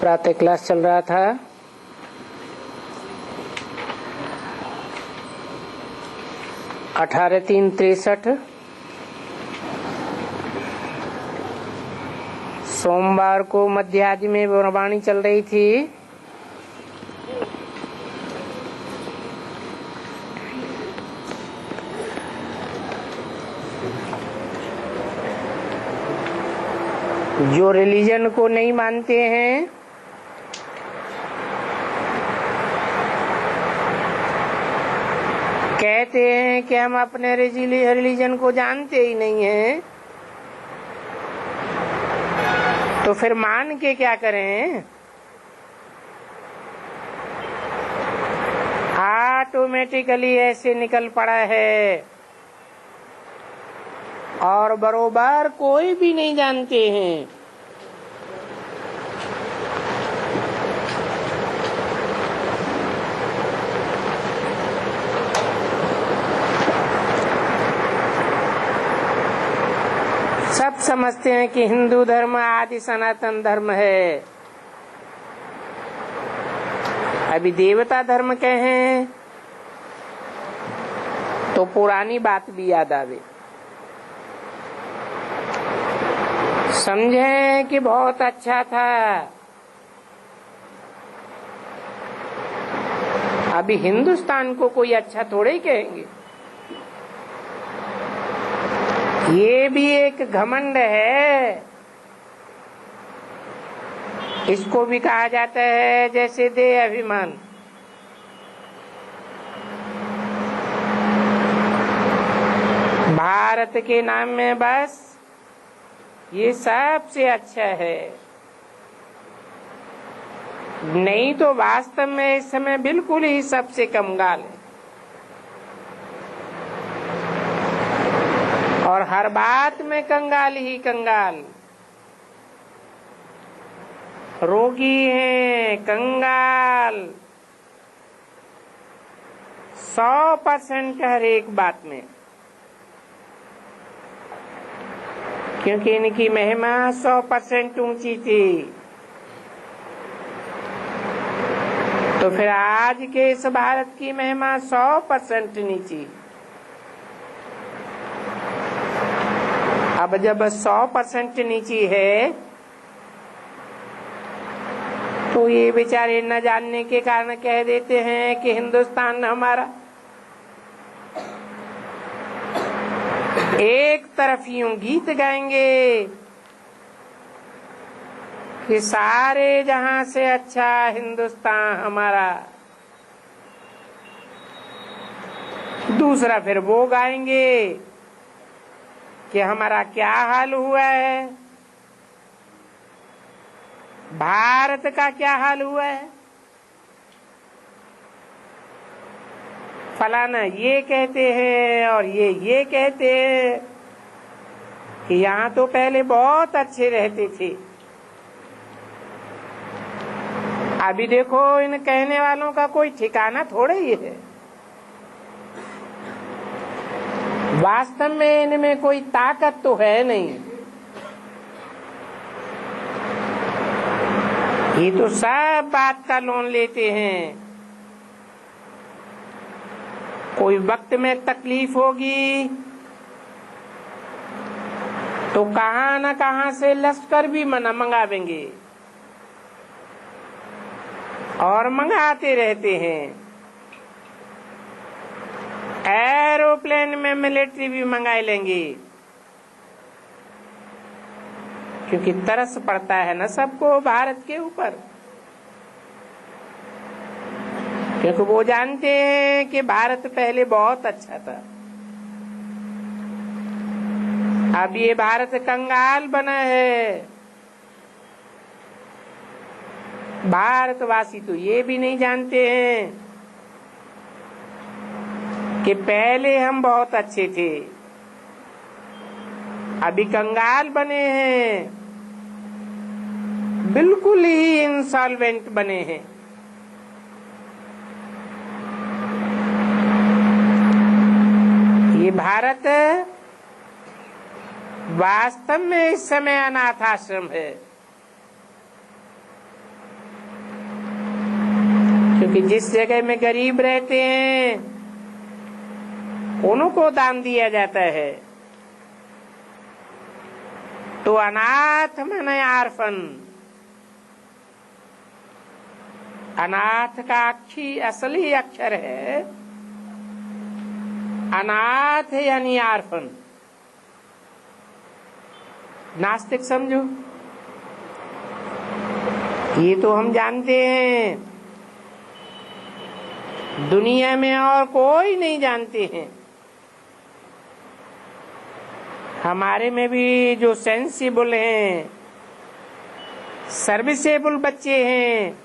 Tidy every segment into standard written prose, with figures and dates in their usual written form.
प्रातः क्लास चल रहा था। अठारह 3-63 सोमवार को मध्यादि में वाणी चल रही थी। जो रिलीजन को नहीं मानते हैं, कहते हैं कि हम अपने रिलीजन को जानते ही नहीं हैं, तो फिर मान के क्या करें? ऑटोमेटिकली ऐसे निकल पड़ा है और बरोबर कोई भी नहीं जानते हैं। सब समझते हैं कि हिंदू धर्म आदि सनातन धर्म है। अभी देवता धर्म कहें तो पुरानी बात भी याद आवे, समझें कि बहुत अच्छा था। अभी हिंदुस्तान को कोई अच्छा थोड़े ही कहेंगे। ये भी एक घमंड है। इसको भी कहा जाता है जैसे देह अभिमान। भारत के नाम में बस ये सबसे अच्छा है, नहीं तो वास्तव में इस समय बिल्कुल ही सबसे कंगाल है। और हर बात में कंगाल ही कंगाल, रोगी हैं कंगाल 100% हर एक बात में, क्योंकि इनकी महिमा 100% ऊंची थी। तो फिर आज के इस भारत की महिमा 100% नीची। अब जब 100% नीची है तो ये बेचारे न जानने के कारण कह देते हैं कि हिंदुस्तान हमारा। एक तरफ यूं गीत गाएंगे कि सारे जहां से अच्छा हिंदुस्तान हमारा, दूसरा फिर वो गाएंगे कि हमारा क्या हाल हुआ है, भारत का क्या हाल हुआ है। फलाना ये कहते हैं और ये कहते हैं कि यहाँ तो पहले बहुत अच्छे रहते थे। अभी देखो इन कहने वालों का कोई ठिकाना थोड़ा ही है। वास्तव में इनमें कोई ताकत तो है नहीं। ये तो सब बात का लोन लेते हैं। कोई वक्त में तकलीफ होगी तो कहां न कहां से लश्कर भी मंगावेंगे और मंगाते रहते हैं। एरोप्लेन में मिलिट्री भी मंगा लेंगे, क्योंकि तरस पड़ता है न सबको भारत के ऊपर। क्योंकि वो जानते हैं कि भारत पहले बहुत अच्छा था। अब ये भारत कंगाल बना है। भारतवासी तो ये भी नहीं जानते हैं कि पहले हम बहुत अच्छे थे। अभी कंगाल बने हैं, बिल्कुल ही इंसॉल्वेंट बने हैं। ये भारत वास्तव में इस समय अनाथ आश्रम है। क्योंकि जिस जगह में गरीब रहते हैं उनको दान दिया जाता है। तो अनाथ माने आर्फन। अनाथ का असली अक्षर है अनाथ यानी आर्फन। नास्तिक समझो, ये तो हम जानते हैं, दुनिया में और कोई नहीं जानते हैं। हमारे में भी जो सेंसिबल हैं, सर्विसेबल बच्चे हैं,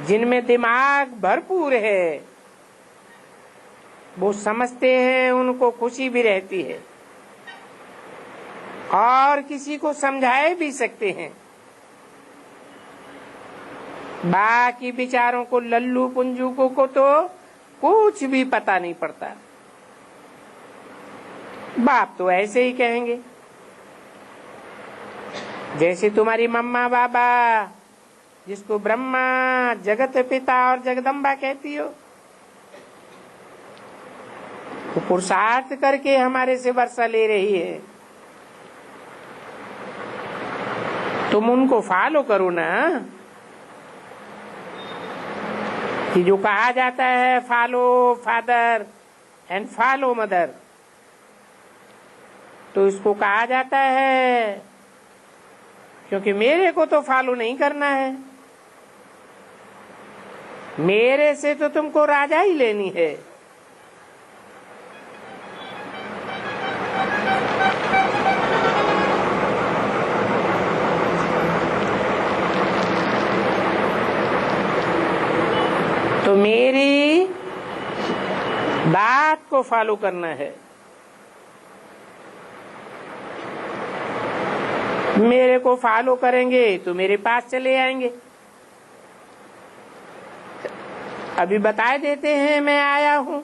जिनमें दिमाग भरपूर है, वो समझते हैं, उनको खुशी भी रहती है और किसी को समझाए भी सकते हैं। बाकी बिचारों को, लल्लू पुंजू को तो कुछ भी पता नहीं पड़ता। बाप तो ऐसे ही कहेंगे जैसे तुम्हारी मम्मा बाबा, जिसको ब्रह्मा जगत पिता और जगदम्बा कहती हो, वो पुरुषार्थ करके हमारे से वर्षा ले रही है। तुम उनको फॉलो करो ना, कि जो कहा जाता है follow father and follow mother, तो इसको कहा जाता है क्योंकि मेरे को तो फॉलो नहीं करना है, मेरे से तो तुमको राजा ही लेनी है। तो मेरी बात को फॉलो करना है। मेरे को फॉलो करेंगे तो मेरे पास चले आएंगे। अभी बताए देते हैं, मैं आया हूं,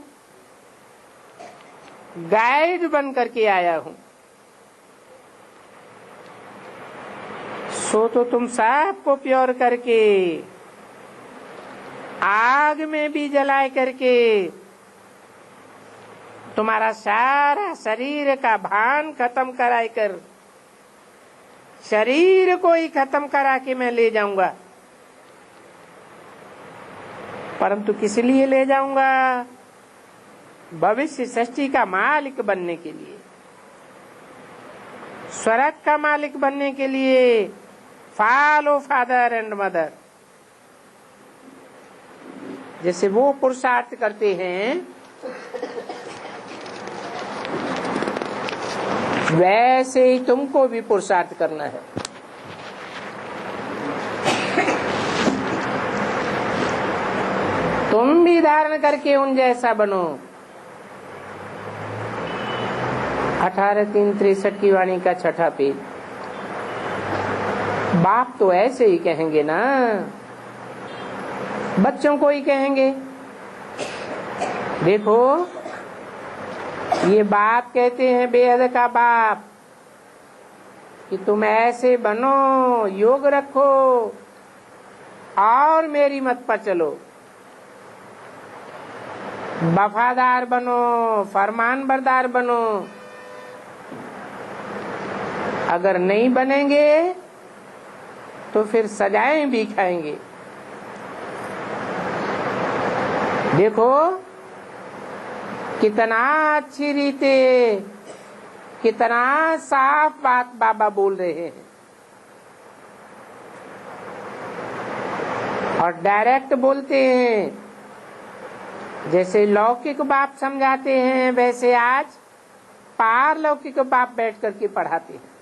गाइड बन करके आया हूं। सो तो तुम सबको प्योर करके, आग में भी जलाए करके, तुम्हारा सारा शरीर का भान खत्म कराए कर, शरीर को ही खत्म करा के मैं ले जाऊंगा। परंतु किस लिए ले जाऊंगा? भविष्य सृष्टि का मालिक बनने के लिए, स्वर्ग का मालिक बनने के लिए। फॉलो फादर एंड मदर, जैसे वो पुरुषार्थ करते हैं वैसे ही तुमको भी पुरुषार्थ करना है। तुम भी धारण करके उन जैसा बनो। 18-3-63 की वाणी का 6ठा पेज। बाप तो ऐसे ही कहेंगे ना, बच्चों को ही कहेंगे। देखो, ये बाप कहते हैं, बेहद का बाप, कि तुम ऐसे बनो, योग रखो और मेरी मत पर चलो, वफादार बनो, फरमान बरदार बनो। अगर नहीं बनेंगे तो फिर सजाएं भी खाएंगे। देखो कितना अच्छी रीते, कितना साफ बात बाबा बोल रहे हैं और डायरेक्ट बोलते हैं। जैसे लौकिक बाप समझाते हैं, वैसे आज पारलौकिक बाप बैठ करके पढ़ाते हैं।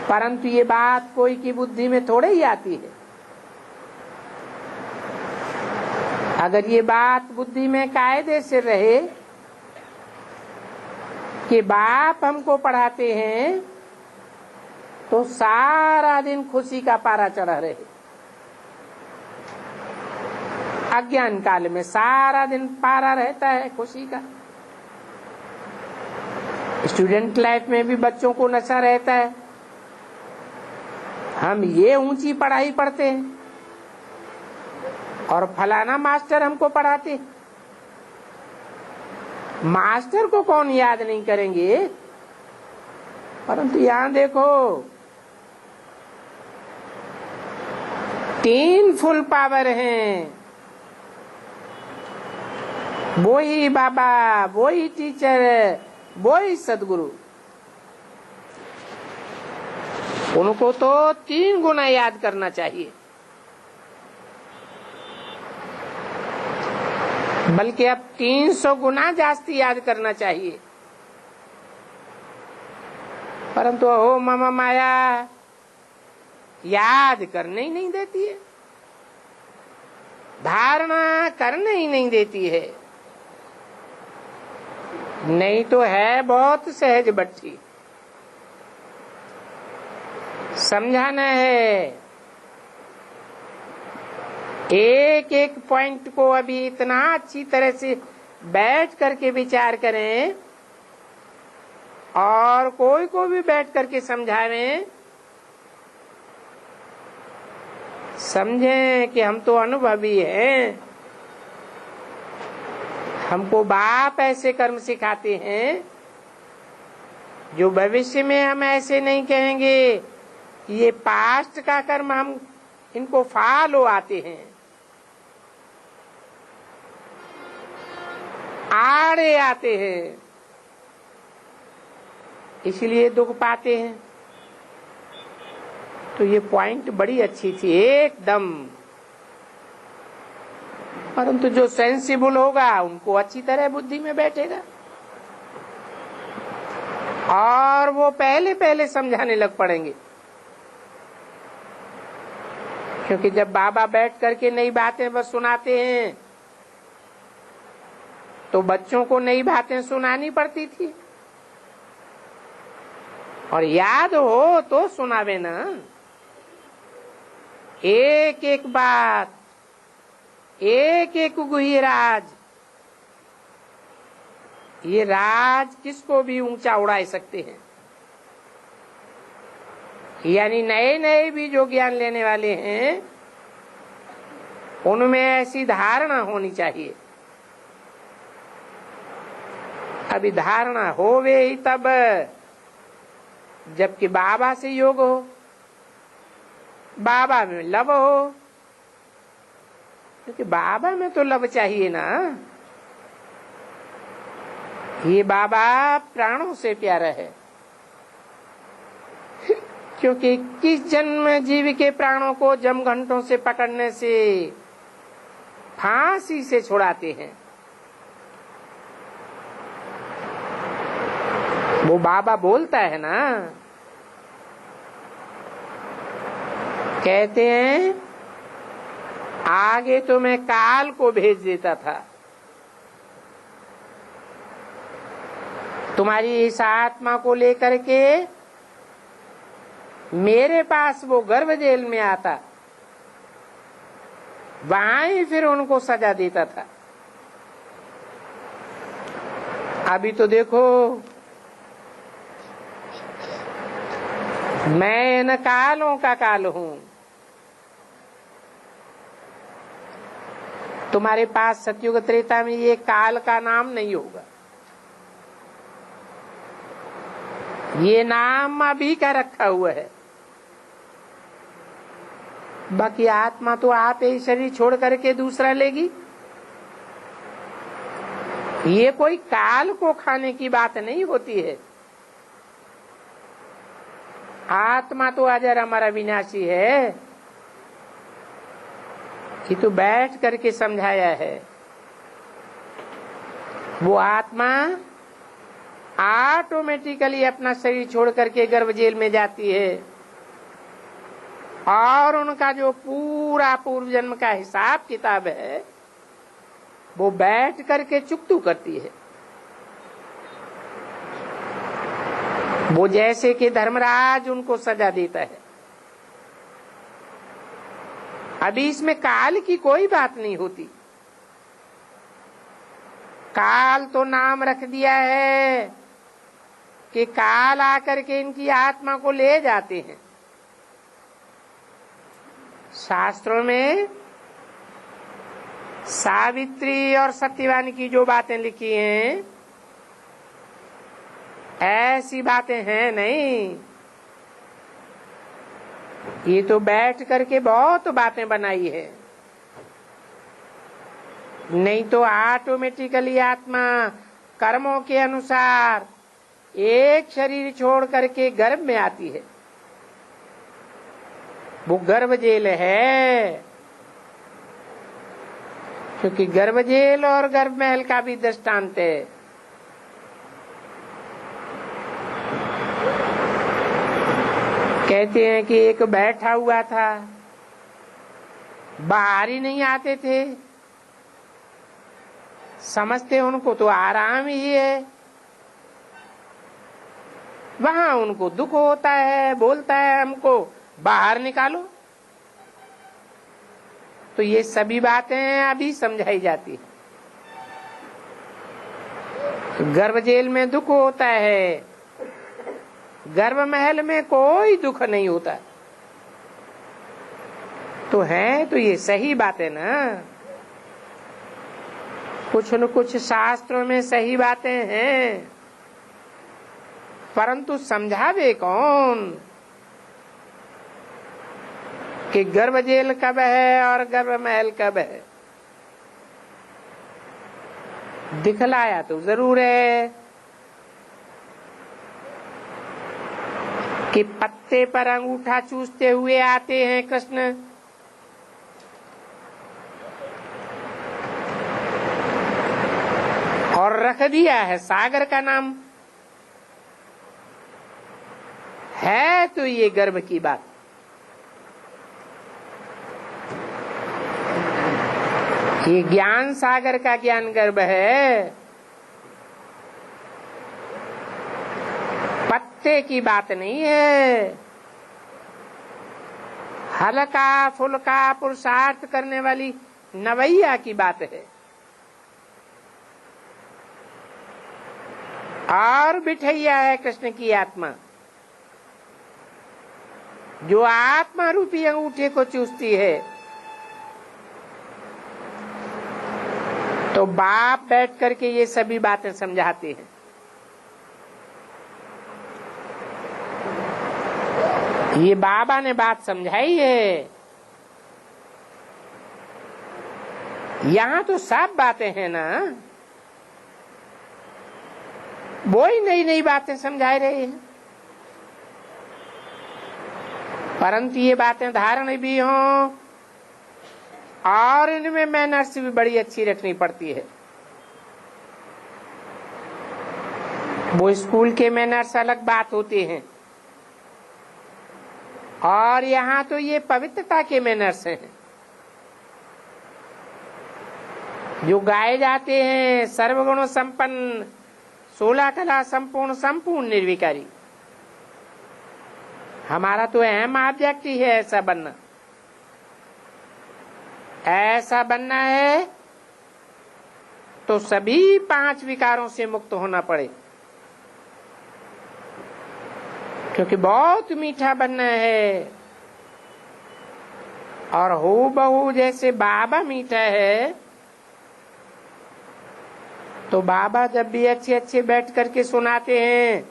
परंतु ये बात कोई की बुद्धि में थोड़े ही आती है। अगर ये बात बुद्धि में कायदे से रहे कि बाप हमको पढ़ाते हैं, तो सारा दिन खुशी का पारा चढ़ा रहे। अज्ञान काल में सारा दिन पारा रहता है खुशी का। स्टूडेंट लाइफ में भी बच्चों को नशा रहता है, हम ये ऊंची पढ़ाई पढ़ते हैं और फलाना मास्टर हमको पढ़ाते। मास्टर को कौन याद नहीं करेंगे, परंतु यहां देखो 3 फुल पावर हैं। वो ही बाबा, वो ही टीचर, वो ही सदगुरु। उनको तो 3 गुना याद करना चाहिए, बल्कि अब 300 गुना जास्ती याद करना चाहिए। परंतु हो मामा माया याद करने ही नहीं देती है, धारणा करने ही नहीं देती है। नहीं तो है बहुत सहज बट्टी, समझाना है। एक एक पॉइंट को अभी इतना अच्छी तरह से बैठ करके विचार करें और कोई को भी बैठ करके समझावें, समझें कि हम तो अनुभवी हैं। हमको बाप ऐसे कर्म सिखाते हैं जो भविष्य में हम ऐसे नहीं कहेंगे कि ये पास्ट का कर्म हम इनको फॉलो आते हैं, आड़े आते हैं, इसलिए दुख पाते हैं। तो ये पॉइंट बड़ी अच्छी थी एकदम। परंतु जो सेंसिबल होगा उनको अच्छी तरह बुद्धि में बैठेगा और वो पहले पहले समझाने लग पड़ेंगे। क्योंकि जब बाबा बैठ करके नई बातें बस सुनाते हैं तो बच्चों को नई बातें सुनानी पड़ती थी, और याद हो तो सुनावे ना। एक एक बात, एक एक गुही राज, ये राज किसको भी ऊंचा उड़ा सकते हैं। यानी नए नए भी जो ज्ञान लेने वाले हैं उनमें ऐसी धारणा होनी चाहिए। अभी धारणा होवे ही तब जबकि बाबा से योग हो, बाबा में लव हो, क्योंकि बाबा में तो लव चाहिए ना। ये बाबा प्राणों से प्यारा है, क्योंकि 21 जन्म जीव के प्राणों को जम घंटों से पकड़ने से फांसी से छुड़ाते हैं। वो बाबा बोलता है ना, कहते हैं आगे तो मैं काल को भेज देता था, तुम्हारी इस आत्मा को लेकर के मेरे पास वो गर्भ जेल में आता, वहां ही फिर उनको सजा देता था। अभी तो देखो मैं इन कालों का काल हूं, तुम्हारे पास सतयुग त्रेता में ये काल का नाम नहीं होगा, ये नाम अभी का रखा हुआ है। बाकी आत्मा तो आप ही शरीर छोड़ करके दूसरा लेगी। ये कोई काल को खाने की बात नहीं होती है। आत्मा तो अजर अमर अविनाशी है, कि तो बैठ करके समझाया है। वो आत्मा ऑटोमेटिकली अपना शरीर छोड़ करके गर्भ जेल में जाती है और उनका जो पूरा पूर्व जन्म का हिसाब किताब है वो बैठ करके चुकतू करती है। वो जैसे कि धर्मराज उनको सजा देता है। अभी इसमें काल की कोई बात नहीं होती। काल तो नाम रख दिया है कि काल आकर के इनकी आत्मा को ले जाते हैं। शास्त्रों में सावित्री और सत्यवान की जो बातें लिखी हैं ऐसी बातें हैं नहीं। ये तो बैठ करके बहुत बातें बनाई है, नहीं तो ऑटोमेटिकली आत्मा कर्मों के अनुसार एक शरीर छोड़ करके गर्भ में आती है। वो गर्भ जेल है, क्योंकि गर्भ जेल और गर्भ महल का भी दृष्टांत है। कहते हैं कि एक बैठा हुआ था, बाहर ही नहीं आते थे, समझते उनको तो आराम ही है, वहां उनको दुख होता है, बोलता है हमको बाहर निकालो। तो ये सभी बातें अभी समझाई जाती है। गर्भ जेल में दुख होता है, गर्भ महल में कोई दुख नहीं होता। तो है तो ये सही बात है ना। कुछ न कुछ शास्त्रों में सही बातें हैं, परंतु समझावे कौन कि गर्भ जेल कब है और गर्भ महल कब है। दिखलाया तो जरूर है कि पत्ते पर अंगूठा चूसते हुए आते हैं कृष्ण, और रख दिया है सागर का नाम। है तो ये गर्भ की बात। ये ज्ञान सागर का ज्ञान गर्भ है, पत्ते की बात नहीं है। हल्का फुल्का पुरुषार्थ करने वाली नवैया की बात है। और बिठैया है कृष्ण की आत्मा, जो आत्मा रूपी अंगूठे को चूसती है। तो बाप बैठ करके ये सभी बातें समझाते हैं। ये बाबा ने बात समझाई है। यहाँ तो सब बातें हैं ना, वो ही नई नई बातें समझा रहे हैं, परंतु ये बातें धारण भी हों और इनमें मैनर्स भी बड़ी अच्छी रखनी पड़ती है। वो स्कूल के मैनर्स अलग बात होते हैं, और यहाँ तो ये पवित्रता के मैनर्स हैं जो गाए जाते हैं। सर्वगुण संपन्न, 16 कला संपूर्ण, संपूर्ण निर्विकारी। हमारा तो अहम ऑब्जेक्ट ही है ऐसा बनना। ऐसा बनना है तो सभी 5 विकारों से मुक्त होना पड़े, क्योंकि बहुत मीठा बनना है। और हो बहू जैसे बाबा मीठा है, तो बाबा जब भी अच्छे अच्छे बैठ करके सुनाते हैं,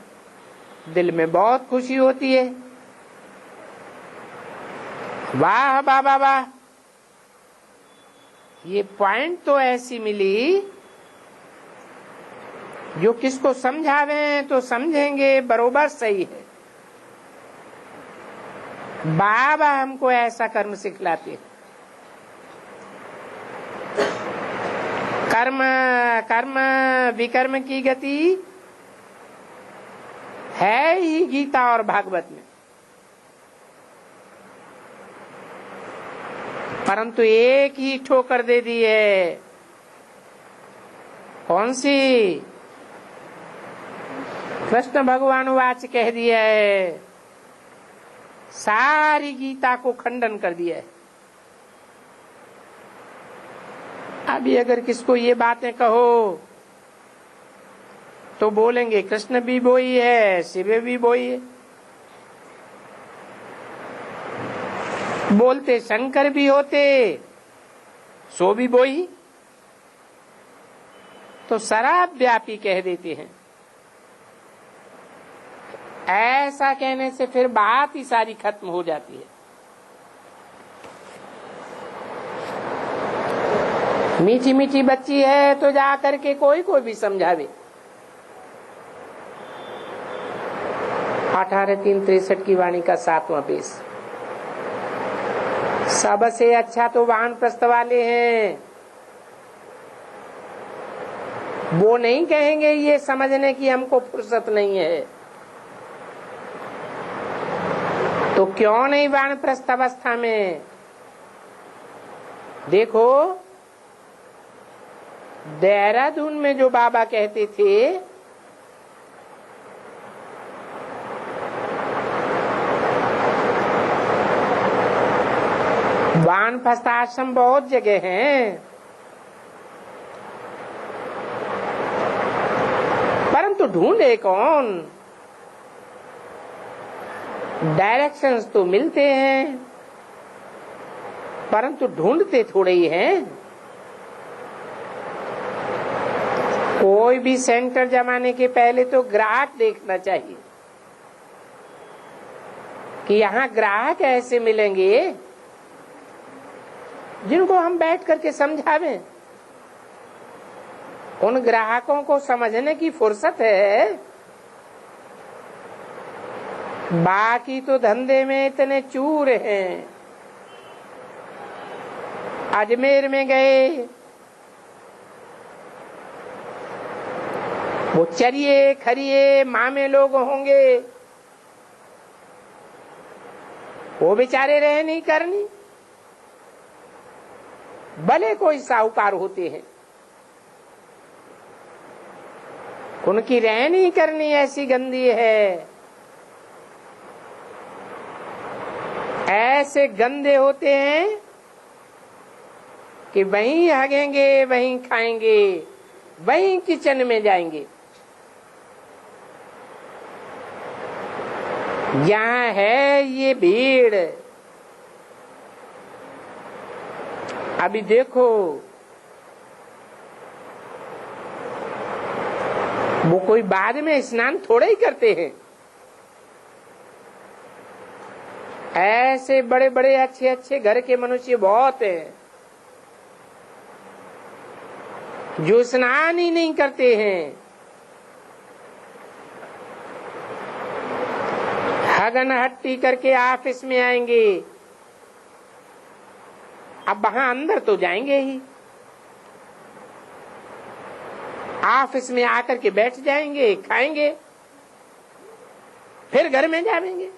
दिल में बहुत खुशी होती है। वाह बाबा वाह, ये पॉइंट तो ऐसी मिली जो किसको समझावे तो समझेंगे बरोबर सही है। बाबा हमको ऐसा कर्म सिखलाते। कर्म कर्म विकर्म की गति है ही गीता और भागवत में, परंतु एक ही ठोकर दे दी है। कौन सी? कृष्ण भगवान वाच कह दिया है, सारी गीता को खंडन कर दिया है। अभी अगर किसको ये बातें कहो तो बोलेंगे कृष्ण भी वही है, शिव भी वही है। बोलते शंकर भी होते, सो भी बोई, तो शराब व्यापी कह देते हैं। ऐसा कहने से फिर बात ही सारी खत्म हो जाती है। मीठी मीठी बच्ची है तो जा करके कोई भी समझावे। 18-3-63 की वाणी का 7वां पेश। सबसे अच्छा तो वानप्रस्थ वाले हैं। वो नहीं कहेंगे ये समझने की हमको फुर्सत नहीं है, तो क्यों नहीं वानप्रस्थ अवस्था में। देखो देहरादून में जो बाबा कहते थे, वानप्रस्थ आश्रम बहुत जगह हैं, परंतु ढूंढे कौन। डायरेक्शंस तो मिलते हैं, परंतु ढूंढते थोड़े ही हैं। कोई भी सेंटर जमाने के पहले तो ग्राहक देखना चाहिए कि यहाँ ग्राहक ऐसे मिलेंगे जिनको हम बैठ करके समझावें। उन ग्राहकों को समझने की फुर्सत है। बाकी तो धंधे में इतने चूर हैं। अजमेर में गए, वो चरिए खरिए मामे लोग होंगे, वो बेचारे रह नहीं करनी, भले कोई साहूकार होते हैं, उनकी रह नहीं करनी ऐसी गंदी है। ऐसे गंदे होते हैं कि वहीं हगेंगे, वहीं खाएंगे, वहीं किचन में जाएंगे। यहाँ है ये भीड़। अभी देखो वो कोई बाद में स्नान थोड़े ही करते हैं। ऐसे बड़े बड़े अच्छे अच्छे घर के मनुष्य बहुत हैं जो स्नान ही नहीं करते हैं। हगन हट्टी करके ऑफिस में आएंगे, अब वहां अंदर तो जाएंगे ही, ऑफिस में आकर के बैठ जाएंगे, खाएंगे, फिर घर में जाएंगे।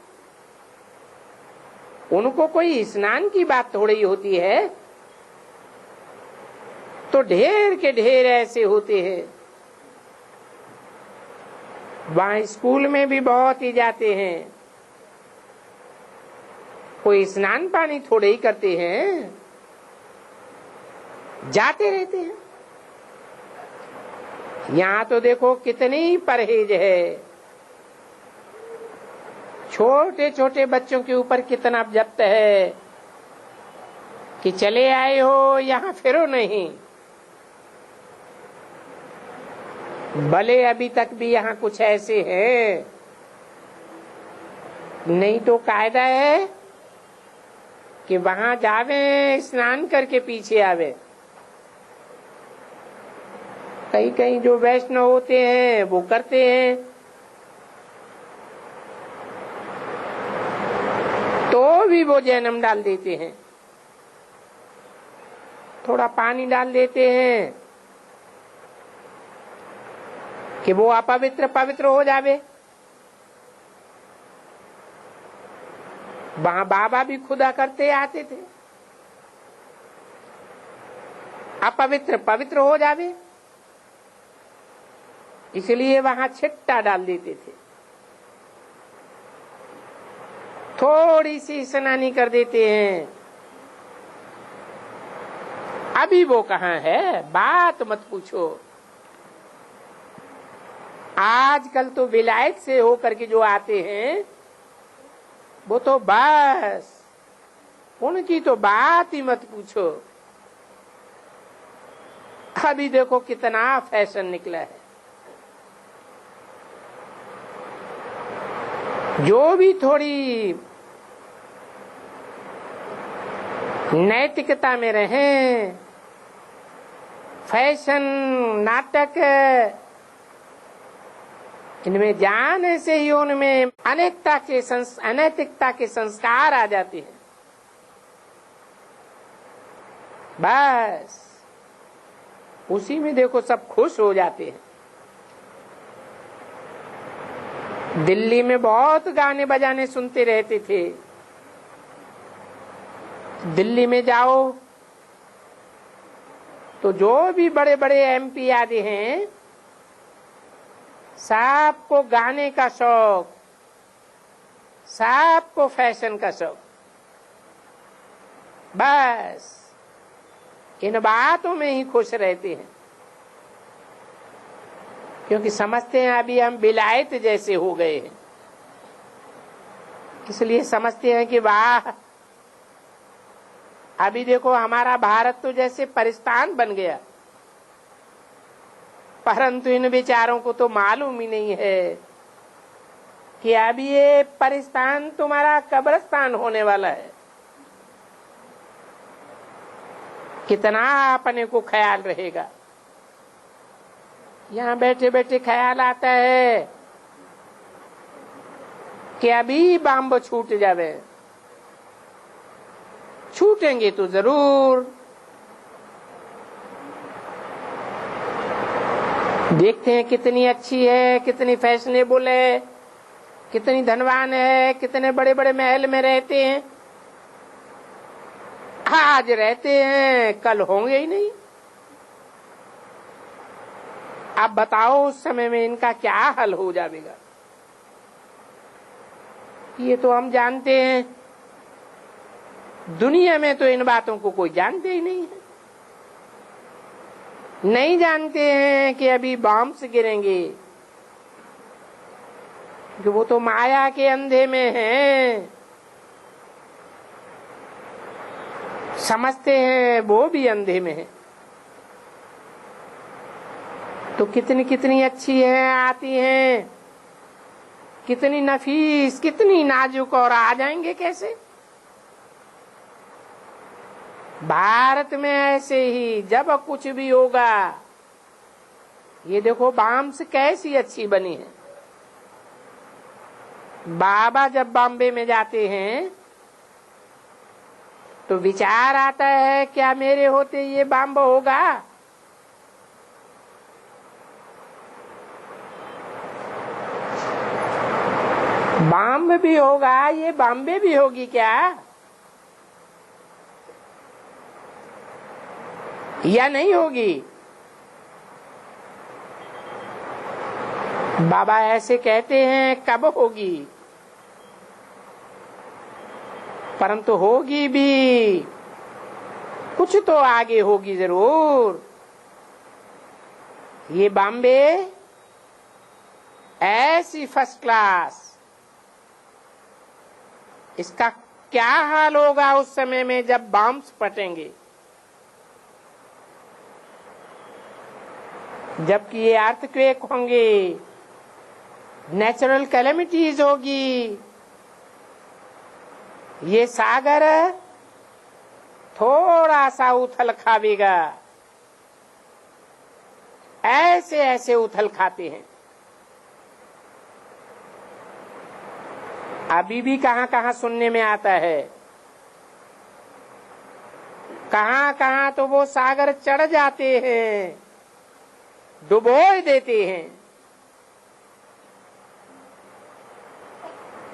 उनको कोई स्नान की बात थोड़ी होती है। तो ढेर के ढेर ऐसे होते हैं। वहां स्कूल में भी बहुत ही जाते हैं, कोई स्नान पानी थोड़े ही करते हैं, जाते रहते हैं। यहाँ तो देखो कितनी परहेज है। छोटे छोटे बच्चों के ऊपर कितना जब्त है कि चले आए हो यहाँ फिरो नहीं। भले अभी तक भी यहाँ कुछ ऐसे हैं, नहीं तो कायदा है कि वहां जावे, स्नान करके पीछे आवे। कहीं कहीं जो वैष्णव होते हैं वो करते हैं, तो भी वो जन्म डाल देते हैं, थोड़ा पानी डाल देते हैं कि वो अपवित्र पवित्र हो जावे। वहां बाबा भी खुदा करते आते थे, अपवित्र पवित्र हो जावे, इसलिए वहां छिट्टा डाल देते थे, थोड़ी सी स्नानी कर देते हैं। अभी वो कहाँ है, बात मत पूछो। आजकल तो विलायत से होकर के जो आते हैं वो तो बस उनकी तो बात ही मत पूछो। अभी देखो कितना फैशन निकला है। जो भी थोड़ी नैतिकता में रहें, फैशन, नाटक, इनमें जाने से ही उनमें अनैतिकता के संस्कार आ जाते हैं। बस उसी में देखो सब खुश हो जाते हैं। दिल्ली में बहुत गाने बजाने सुनते रहते थे। दिल्ली में जाओ तो जो भी बड़े बड़े एमपी आदि हैं, सबको गाने का शौक, सबको फैशन का शौक। बस इन बातों में ही खुश रहते हैं, क्योंकि समझते हैं अभी हम विलायत जैसे हो गए हैं। इसलिए समझते हैं कि वाह, अभी देखो हमारा भारत तो जैसे परिस्तान बन गया। परंतु इन बेचारों को तो मालूम ही नहीं है कि अभी ये परिस्तान तुम्हारा कब्रिस्तान होने वाला है। कितना अपने को ख्याल रहेगा। यहाँ बैठे बैठे ख्याल आता है कि अभी बम छूट जावे। छूटेंगे तो जरूर। देखते हैं कितनी अच्छी है, कितनी फैशनेबल है, कितनी धनवान है, कितने बड़े बड़े महल में रहते हैं। आज रहते हैं, कल होंगे ही नहीं। अब बताओ उस समय में इनका क्या हल हो जाएगा। ये तो हम जानते हैं, दुनिया में तो इन बातों को कोई जानते ही नहीं है। नहीं जानते हैं कि अभी बॉम्ब्स गिरेंगे, कि वो तो माया के अंधे में हैं। समझते हैं वो भी अंधे में है। तो कितनी कितनी अच्छी है, आती हैं, कितनी नफीस, कितनी नाजुक, और आ जाएंगे कैसे। भारत में ऐसे ही जब कुछ भी होगा, ये देखो बॉम्ब्स कैसी अच्छी बनी है। बाबा जब बॉम्बे में जाते हैं तो विचार आता है क्या मेरे होते ये बॉम्ब होगा। बॉम्ब भी होगा, ये बॉम्बे भी होगी क्या, या नहीं होगी। बाबा ऐसे कहते हैं कब होगी, परंतु होगी भी, कुछ तो आगे होगी जरूर। ये बॉम्बे ऐसी फर्स्ट क्लास, इसका क्या हाल होगा उस समय में जब बॉम्ब्स फटेंगे। जबकि ये अर्थक्वेक होंगे, नेचुरल कैलेमिटीज होगी, ये सागर थोड़ा सा उथल खावेगा। ऐसे ऐसे उथल खाते हैं। अभी भी कहां कहां सुनने में आता है, कहां कहां तो वो सागर चढ़ जाते हैं, डुबो देते हैं।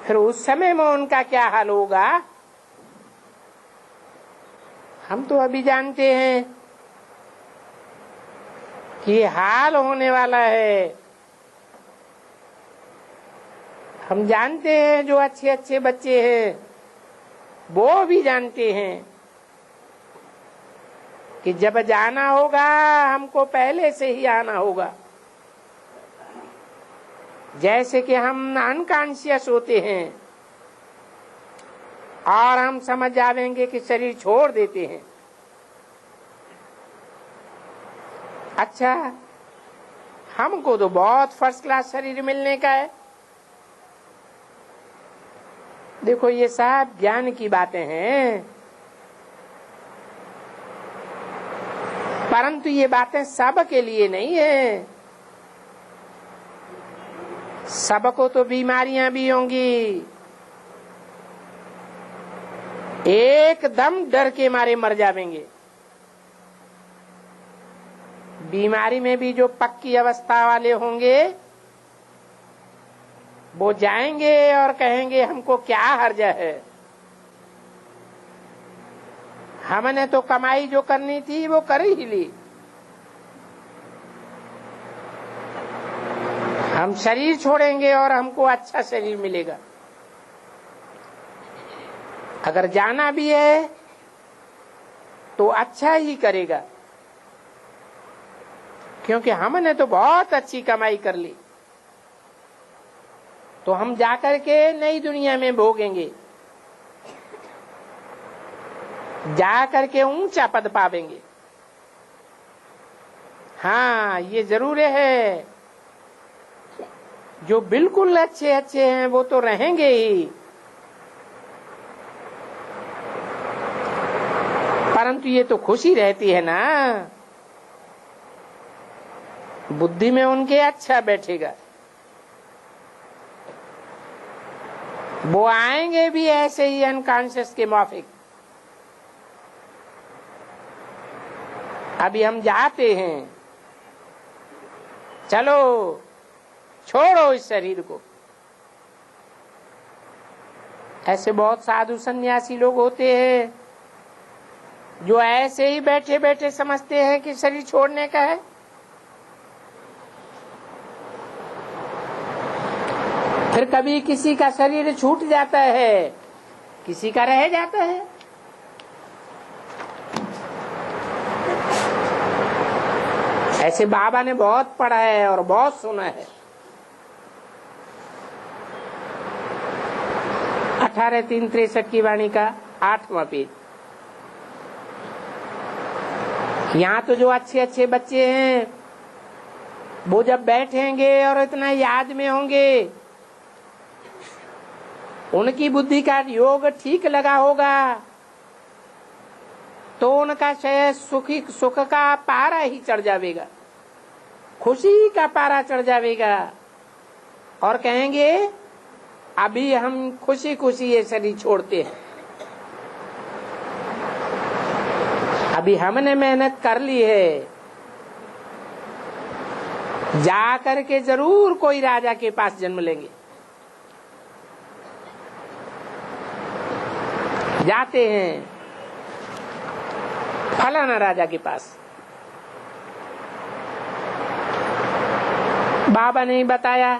फिर उस समय में उनका क्या हाल होगा, हम तो अभी जानते हैं कि ये हाल होने वाला है। हम जानते हैं, जो अच्छे अच्छे बच्चे हैं वो भी जानते हैं कि जब जाना होगा हमको पहले से ही आना होगा। जैसे कि हम अनकॉन्शियस होते हैं और हम समझ जाएंगे कि शरीर छोड़ देते हैं। अच्छा, हमको तो बहुत फर्स्ट क्लास शरीर मिलने का है। देखो, ये सब ज्ञान की बातें हैं, परंतु ये बातें सब के लिए नहीं है। सबको तो बीमारियां भी होंगी, एकदम डर के मारे मर जाएंगे। बीमारी में भी जो पक्की अवस्था वाले होंगे वो जाएंगे और कहेंगे हमको क्या हर्ज है, हमने तो कमाई जो करनी थी वो कर ही ली, हम शरीर छोड़ेंगे और हमको अच्छा शरीर मिलेगा। अगर जाना भी है तो अच्छा ही करेगा, क्योंकि हमने तो बहुत अच्छी कमाई कर ली, तो हम जाकर के नई दुनिया में भोगेंगे, जाकर के ऊंचा पद पावेंगे। हाँ, ये जरूर है, जो बिल्कुल अच्छे अच्छे हैं वो तो रहेंगे ही, परंतु ये तो खुशी रहती है ना, बुद्धि में उनके अच्छा बैठेगा। वो आएंगे भी ऐसे ही अनकॉन्शियस के माफिक। अभी हम जाते हैं, चलो छोड़ो इस शरीर को। ऐसे बहुत साधु सन्यासी लोग होते हैं जो ऐसे ही बैठे बैठे समझते हैं कि शरीर छोड़ने का है। फिर कभी किसी का शरीर छूट जाता है, किसी का रह जाता है। ऐसे बाबा ने बहुत पढ़ा है और बहुत सुना है। 18-3-63 की वाणी का 8वां पेज। यहाँ तो जो अच्छे अच्छे बच्चे हैं वो जब बैठेंगे और इतना याद में होंगे, उनकी बुद्धि का योग ठीक लगा होगा तो उनका शायद सुख का पारा ही चढ़ जाएगा, खुशी का पारा चढ़ जाएगा और कहेंगे अभी हम खुशी खुशी ये शरीर छोड़ते हैं। अभी हमने मेहनत कर ली है, जा करके जरूर कोई राजा के पास जन्म लेंगे। जाते हैं फलाना राजा के पास, बाबा ने बताया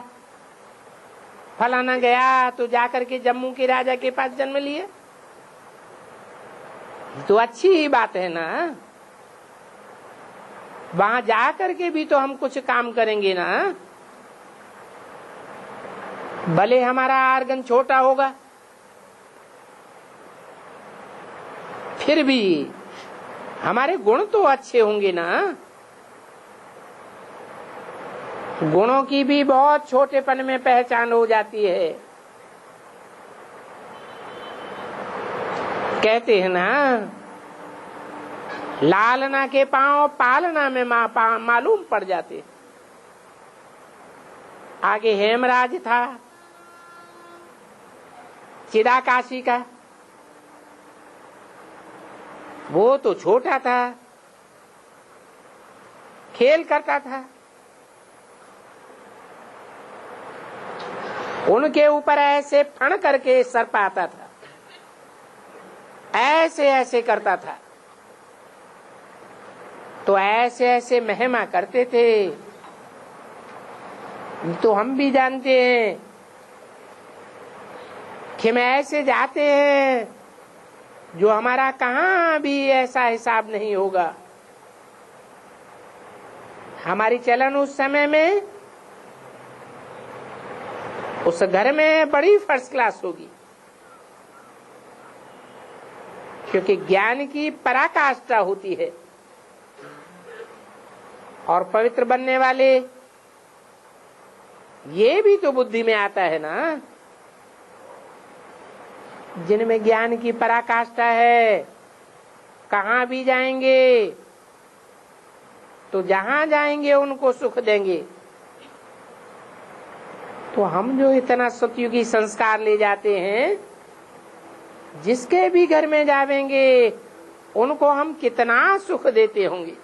फलाना गया तो जाकर के जम्मू के राजा के पास जन्म लिए, तो अच्छी ही बात है ना। वहां जाकर के भी तो हम कुछ काम करेंगे ना, भले हमारा आर्गन छोटा होगा फिर भी हमारे गुण तो अच्छे होंगे ना। गुणों की भी बहुत छोटेपन में पहचान हो जाती है। कहते हैं ना, लालना के पांव पालना में मालूम पड़ जाते। आगे हेमराज था चिदाकाशी का, वो तो छोटा था, खेल करता था, उनके ऊपर ऐसे फण करके सर्प आता था, ऐसे ऐसे करता था, तो ऐसे ऐसे महिमा करते थे। तो हम भी जानते हैं कि हम ऐसे जाते हैं जो हमारा कहाँ भी ऐसा हिसाब नहीं होगा। हमारी चलन उस समय में उस घर में बड़ी फर्स्ट क्लास होगी, क्योंकि ज्ञान की पराकाष्ठा होती है। और पवित्र बनने वाले, ये भी तो बुद्धि में आता है ना, जिनमें ज्ञान की पराकाष्ठा है, कहां भी जाएंगे तो जहां जाएंगे उनको सुख देंगे। तो हम जो इतना सतयुगी संस्कार ले जाते हैं, जिसके भी घर में जावेंगे उनको हम कितना सुख देते होंगे।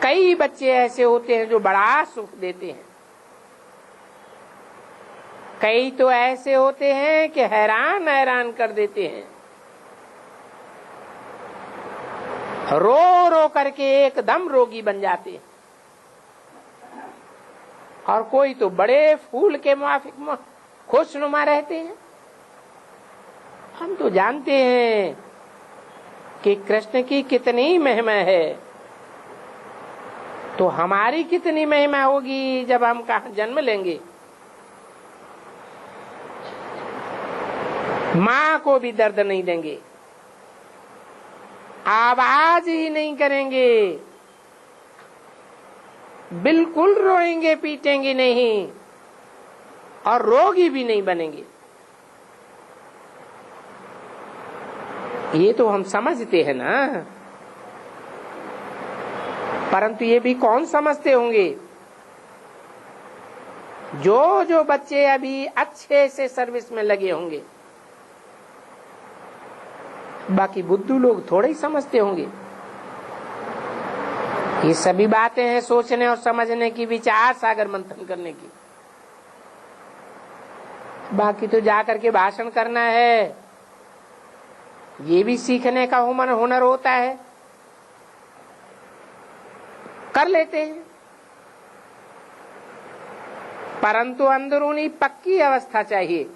कई बच्चे ऐसे होते हैं जो बड़ा सुख देते हैं, कई तो ऐसे होते हैं कि हैरान हैरान कर देते हैं। रो रो करके एकदम रोगी बन जाते हैं। और कोई तो बड़े फूल के माफिक खुशनुमा रहते हैं। हम तो जानते हैं कि कृष्ण की कितनी महिमा है, तो हमारी कितनी महिमा होगी जब हम कहाँ जन्म लेंगे। माँ को भी दर्द नहीं देंगे, आवाज ही नहीं करेंगे, बिल्कुल रोएंगे पीटेंगे नहीं, और रोगी भी नहीं बनेंगे। ये तो हम समझते हैं ना, परंतु ये भी कौन समझते होंगे? जो जो बच्चे अभी अच्छे से सर्विस में लगे होंगे, बाकी बुद्धू लोग थोड़े ही समझते होंगे। ये सभी बातें हैं सोचने और समझने की, विचार सागर मंथन करने की। बाकी तो जाकर के भाषण करना है, ये भी सीखने का हुनर होता है, कर लेते हैं। परंतु अंदरूनी पक्की अवस्था चाहिए।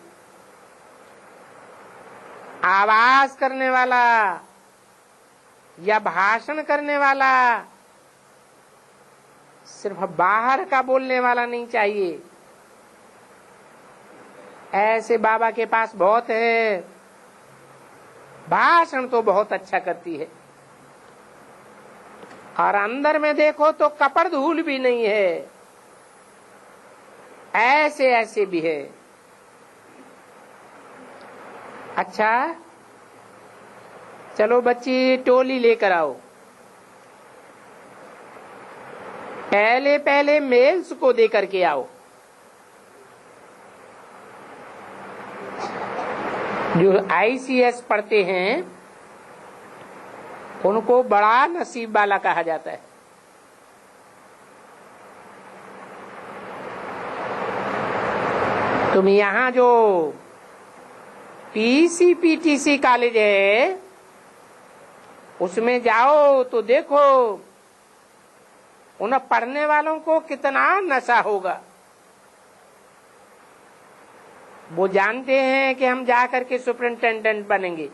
आवाज करने वाला या भाषण करने वाला सिर्फ बाहर का बोलने वाला नहीं चाहिए। ऐसे बाबा के पास बहुत है, भाषण तो बहुत अच्छा करती है, और अंदर में देखो तो कपड़ धूल भी नहीं है। ऐसे ऐसे भी है। अच्छा, चलो बच्ची टोली लेकर आओ। पहले पहले मेल्स को दे करके आओ, जो आईसीएस पढ़ते हैं उनको बड़ा नसीब वाला कहा जाता है। तुम यहाँ जो पीसी पीटीसी कॉलेज है उसमें जाओ तो देखो उन पढ़ने वालों को कितना नशा होगा। वो जानते हैं कि हम जाकर के सुपरिंटेंडेंट बनेंगे,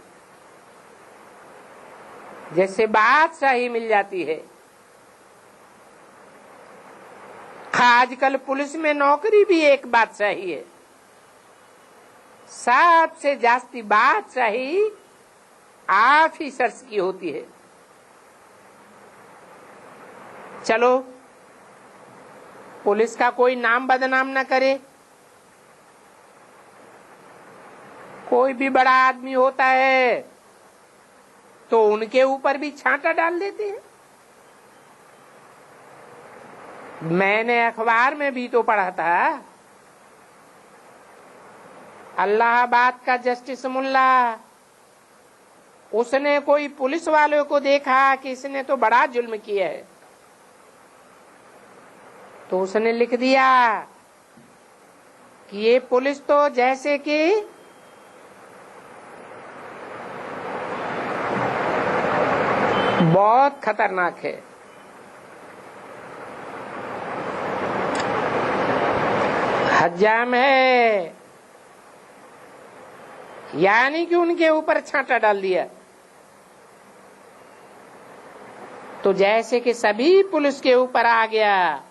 जैसे बादशाही मिल जाती है। आजकल पुलिस में नौकरी भी एक बादशाही है। सबसे जास्ती बादशाही ऑफिसर्स की होती है। चलो, पुलिस का कोई नाम बदनाम न करे। कोई भी बड़ा आदमी होता है तो उनके ऊपर भी छांटा डाल देते हैं। मैंने अखबार में भी तो पढ़ा था, अल्लाहाबाद का जस्टिस मुल्ला, उसने कोई पुलिस वालों को देखा कि इसने तो बड़ा जुल्म किया है, तो उसने लिख दिया कि ये पुलिस तो जैसे कि बहुत खतरनाक है। हज्जाम है, यानी कि उनके ऊपर छांटा डाल दिया। तो जैसे कि सभी पुलिस के ऊपर आ गया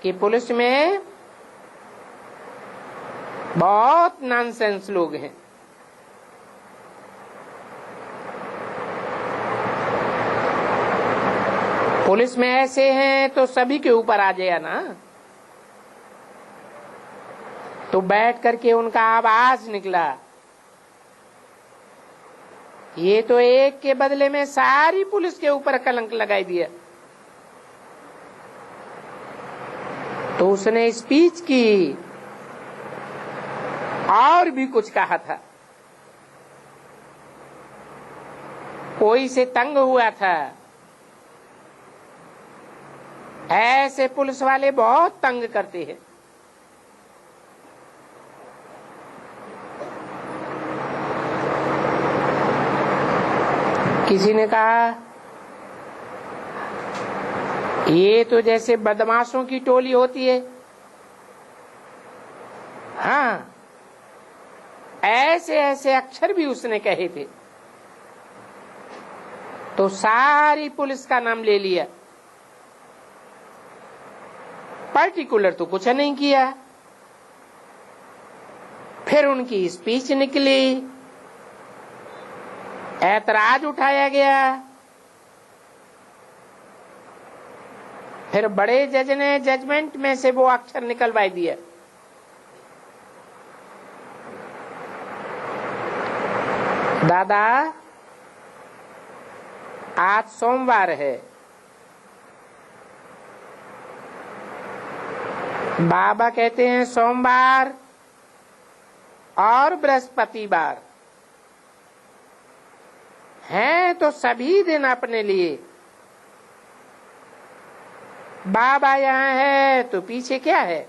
कि पुलिस में बहुत नॉनसेंस लोग हैं। पुलिस में ऐसे हैं तो सभी के ऊपर आ जाएगा ना। तो बैठ करके उनका आवाज निकला, ये तो एक के बदले में सारी पुलिस के ऊपर कलंक लगाई दिया। तो उसने स्पीच की और भी कुछ कहा था। कोई से तंग हुआ था। ऐसे पुलिस वाले बहुत तंग करते हैं। किसी ने कहा ये तो जैसे बदमाशों की टोली होती है। हाँ, ऐसे ऐसे अक्षर भी उसने कहे थे। तो सारी पुलिस का नाम ले लिया, पर्टिकुलर तो कुछ नहीं किया। फिर उनकी स्पीच निकली, ऐतराज उठाया गया। फिर बड़े जज ने जजमेंट में से वो अक्षर निकलवा दिया। दादा, आज सोमवार है, बाबा कहते हैं सोमवार और बृहस्पतिवार हैं तो सभी दिन अपने लिए। बाबा यहाँ है तो पीछे क्या है?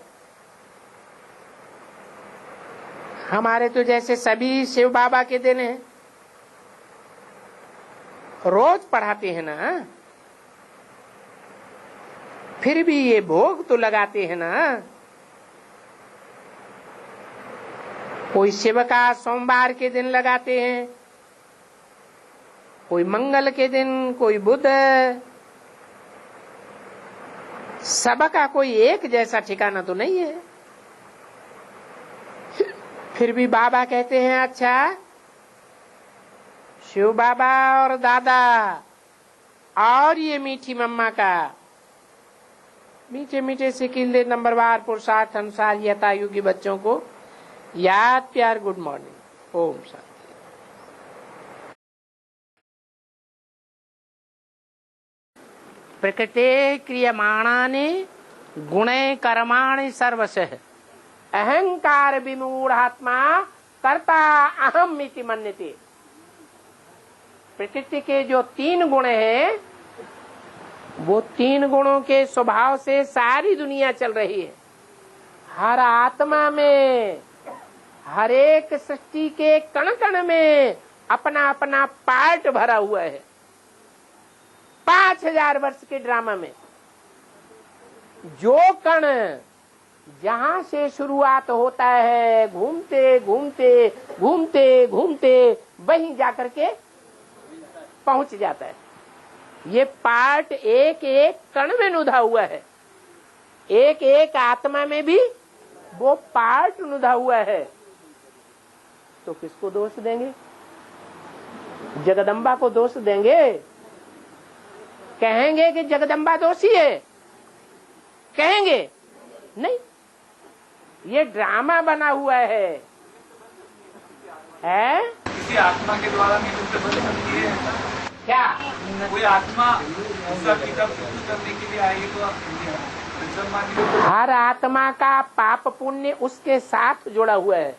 हमारे तो जैसे सभी शिव बाबा के दिन हैं, रोज पढ़ाते हैं ना, फिर भी ये भोग तो लगाते हैं ना। कोई शिव का सोमवार के दिन लगाते हैं, कोई मंगल के दिन, कोई बुध। सबका कोई एक जैसा ठिकाना तो नहीं है। फिर भी बाबा कहते हैं अच्छा, शिव बाबा और दादा और ये मीठी मम्मा का मीठे मीठे से किले नंबरवार पुरुषार्थ अनुसार यथायुगी बच्चों को याद प्यार गुड मॉर्निंग। ओम शांति। प्रकृते क्रियमाणानि गुणे कर्माणि सर्वशः अहंकार विमूढ़ात्मा कर्ता अहम इति मन्यते। प्रकृति के जो 3 गुण हैं, वो 3 गुणों के स्वभाव से सारी दुनिया चल रही है। हर आत्मा में, हर एक सृष्टि के कण कण में अपना अपना पार्ट भरा हुआ है। 5000 वर्ष के ड्रामा में जो कण जहां से शुरुआत होता है, घूमते घूमते घूमते घूमते वहीं जाकर के पहुंच जाता है। ये पार्ट एक एक कण में नुधा हुआ है। एक एक आत्मा में भी वो पार्ट नुधा हुआ है। तो किसको दोष देंगे? जगदम्बा को दोष देंगे? कहेंगे कि जगदम्बा दोषी है? कहेंगे नहीं। ये ड्रामा बना हुआ है। किसी आत्मा के द्वारा नियुक्त बन सकती है क्या? कोई आत्मा दूसरा पिता करने के लिए आई तो हर आत्मा का पाप पुण्य उसके साथ जुड़ा हुआ है।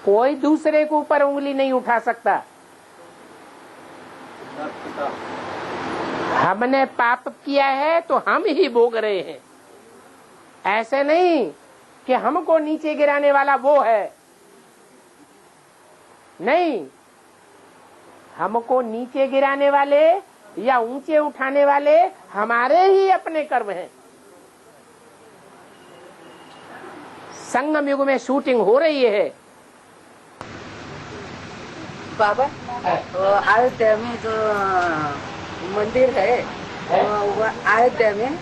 कोई दूसरे के ऊपर उंगली नहीं उठा सकता। हमने पाप किया है तो हम ही भोग रहे हैं। ऐसे नहीं कि हमको नीचे गिराने वाला वो है। नहीं, हमको नीचे गिराने वाले या ऊंचे उठाने वाले हमारे ही अपने कर्म हैं। संगम युग में शूटिंग हो रही है। बाबा, अयोध्या में जो मंदिर है, वो अयोध्या में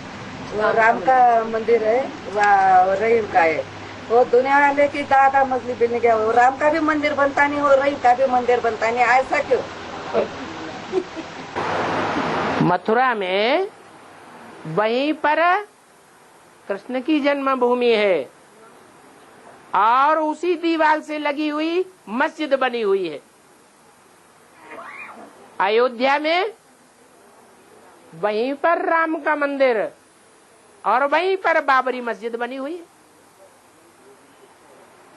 वो राम का मंदिर है, वह रहीम का है। वो दुनिया वाले की दादा मछली बिन गया, वो राम का भी मंदिर बनता नहीं और रही का भी मंदिर बनता नहीं, ऐसा क्यों? मथुरा में वहीं पर कृष्ण की जन्मभूमि है और उसी दीवार से लगी हुई मस्जिद बनी हुई है। अयोध्या में वहीं पर राम का मंदिर और वहीं पर बाबरी मस्जिद बनी हुई है।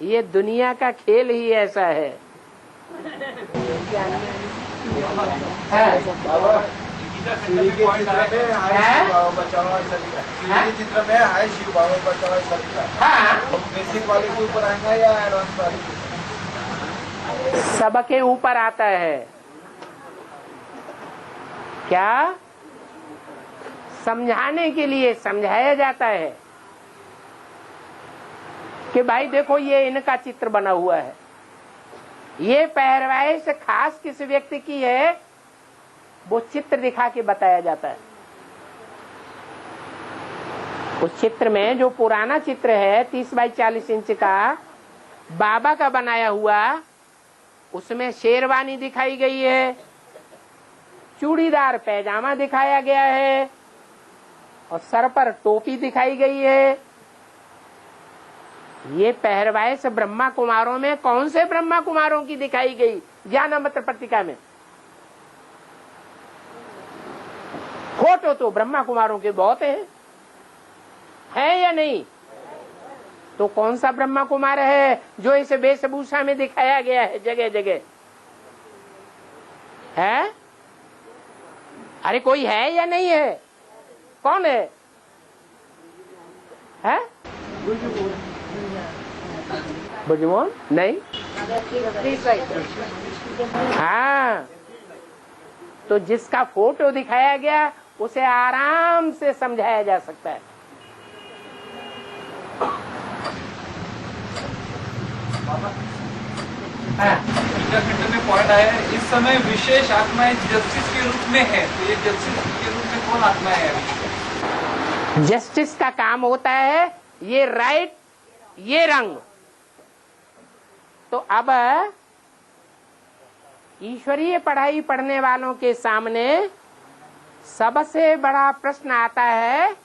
ये दुनिया का खेल ही ऐसा है। चित्र में है शिव बाबा बचाओ सरिता। बेसिक वाले के ऊपर आएगा या एडवांस वाले? सबके ऊपर आता है। क्या समझाने के लिए समझाया जाता है कि भाई देखो ये इनका चित्र बना हुआ है, ये पहरवाइश खास किस व्यक्ति की है, वो चित्र दिखा के बताया जाता है। उस चित्र में जो पुराना चित्र है 30 बाई 40 इंच का बाबा का बनाया हुआ, उसमें शेरवानी दिखाई गई है, चूड़ीदार पैजामा दिखाया गया है और सर पर टोपी दिखाई गई है। ये पहरवाइश ब्रह्मा कुमारों में कौन से ब्रह्मा कुमारों की दिखाई गई? ज्ञानमृत पत्रिका में फोटो तो ब्रह्मा कुमारों के बहुत है या नहीं? तो कौन सा ब्रह्मा कुमार है जो इस वेशभूषा में दिखाया गया है जगह जगह? है? अरे कोई है या नहीं है? कौन है? है? बुझमोहन नहीं? हाँ, तो जिसका फोटो दिखाया गया उसे आराम से समझाया जा सकता है। इंटरप्रेटर में पॉइंट आया है, इस समय विशेष आत्माएं जस्टिस के रूप में है, तो ये जस्टिस के रूप में कौन आत्माएं है? जस्टिस का काम होता है ये राइट, ये रंग। तो अब ईश्वरीय पढ़ाई पढ़ने वालों के सामने सबसे बड़ा प्रश्न आता है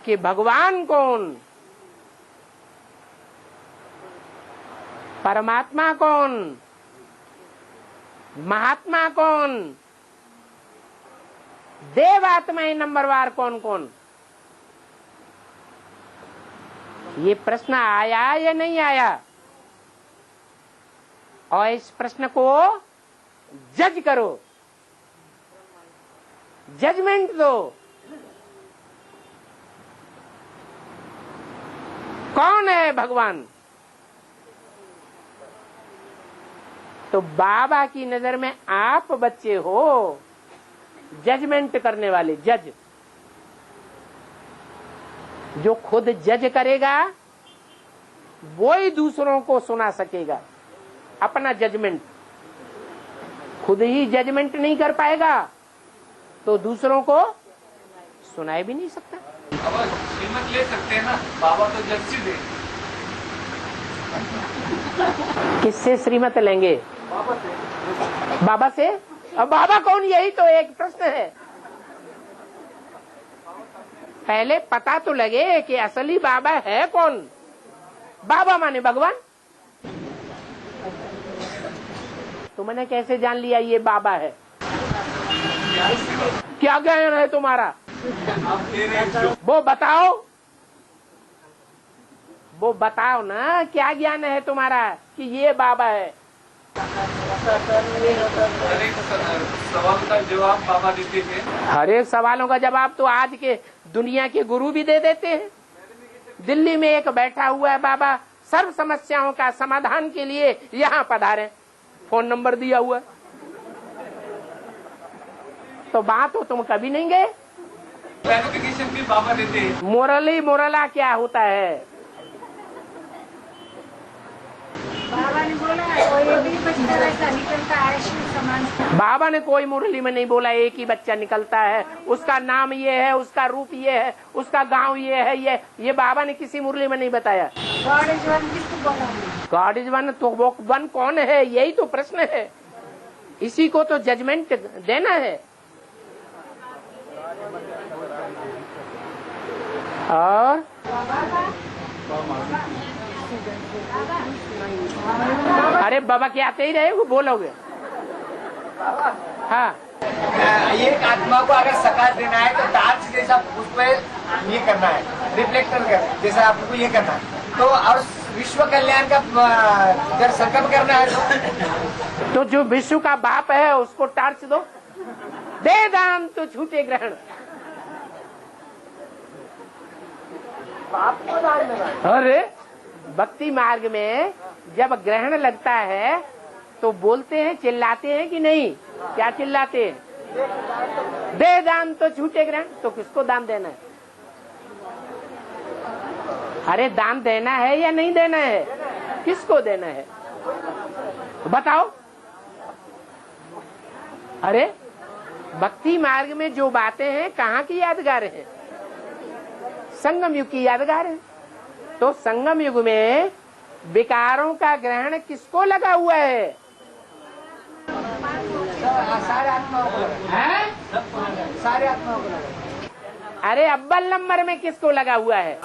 कि भगवान कौन, परमात्मा कौन, महात्मा कौन, देवात्माएं नंबरवार कौन कौन? ये प्रश्न आया या नहीं आया? और इस प्रश्न को जज करो, जजमेंट दो। कौन है भगवान? तो बाबा की नजर में आप बच्चे हो, जजमेंट करने वाले जज। जो खुद जज करेगा वो ही दूसरों को सुना सकेगा। अपना जजमेंट खुद ही जजमेंट नहीं कर पाएगा तो दूसरों को सुनाए भी नहीं सकता। अब श्रीमत ले सकते हैं ना, बाबा तो जस्टिस है। किससे श्रीमत लेंगे? बाबा से। अब बाबा कौन, यही तो एक प्रश्न है। पहले पता तो लगे कि असली बाबा है कौन। बाबा माने भगवान। तुमने कैसे जान लिया ये बाबा है? क्या ज्ञान है तुम्हारा? वो बताओ, वो बताओ ना, क्या ज्ञान है तुम्हारा कि ये बाबा है? हर एक सवाल का जवाब बाबा देते थे। हर एक सवालों का जवाब तो आज के दुनिया के गुरु भी दे देते हैं। दिल्ली में एक बैठा हुआ है बाबा, सर्व समस्याओं का समाधान के लिए यहाँ पधारे, फोन नंबर दिया हुआ। तो बात हो, तुम कभी नहीं गए? क्लैरिफिकेशन भी बाबा देते हैं। मोरली मोरला क्या होता है? बाबा ने बोला कोई भी बच्चा ऐसा निकलता है शिव समान। बाबा ने कोई मुरली में नहीं बोला एक ही बच्चा निकलता है, उसका नाम ये है, उसका रूप ये है, उसका गांव ये है, ये बाबा ने किसी मुरली में नहीं बताया। गॉड इज वन किसको बोला? गॉड इज वन, तो वो वन कौन है, यही तो प्रश्न है। इसी को तो जजमेंट देना है। और अरे बाबा के आते ही रहे वो बोलोगे। हाँ, एक आत्मा को अगर सकार देना है तो टार्च जैसा उस पर ये करना है, रिफ्लेक्टर कर जैसा आपको ये करना है। तो और विश्व कल्याण का जब संकल्प करना है तो जो विश्व का बाप है उसको टार्च दो, दे दान तो छूटे ग्रहण। बाप को दान देना। अरे भक्ति मार्ग में जब ग्रहण लगता है तो बोलते हैं, चिल्लाते हैं कि नहीं? क्या चिल्लाते हैं? दे दान तो छूटे ग्रहण। तो किसको दान देना है? अरे दान देना है या नहीं देना है? किसको देना है बताओ? अरे भक्ति मार्ग में जो बातें हैं कहाँ की यादगार है? संगम युग की यादगार है। तो संगम युग में विकारों का ग्रहण किसको लगा हुआ है? सारे आत्माओं को हैं? सारे आत्माओं को लगा। अरे अव्वल नंबर में किसको लगा हुआ है?